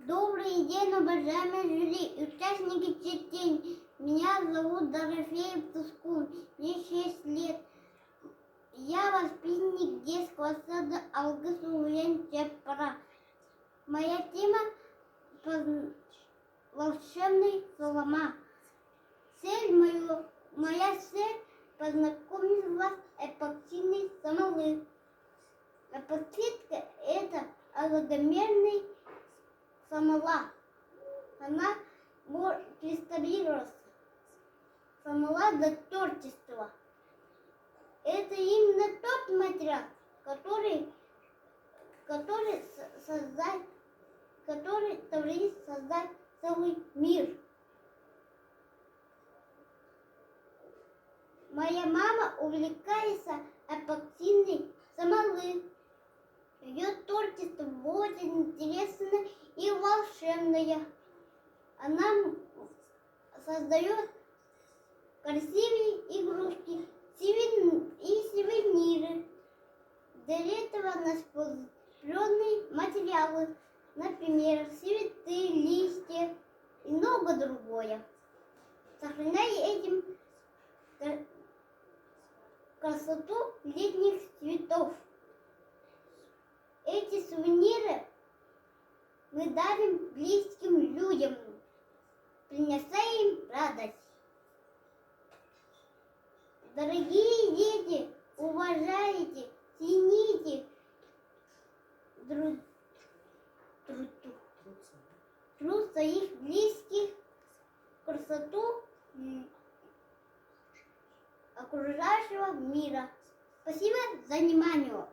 Добрый день, уважаемые жюри и участники чтения. Меня зовут Дорофеев Тускун, мне 6 лет. Я воспитанник детского сада Алгыс Уен Чеппара. Моя тема – волшебный Солома. Моя цель – познакомить вас с эпоксидной смолой. Эпоксидка – это аллогомерный смола. Она может кристаллизироваться. Смола до творчества. Это именно тот материал, который творит создать целый мир. Моя мама увлекается эпоксидной смолой. Ее творчество очень интересное и волшебное. Она создает красивые игрушки и сувениры. Для этого использованы материалы, например, цветы, листья и много другое. Сохраняя этим красоту летних цветов. Эти сувениры мы дарим близким людям, принося им радость. Дорогие дети, уважайте, цените труд своих близких, красоту окружающего мира. Спасибо за внимание.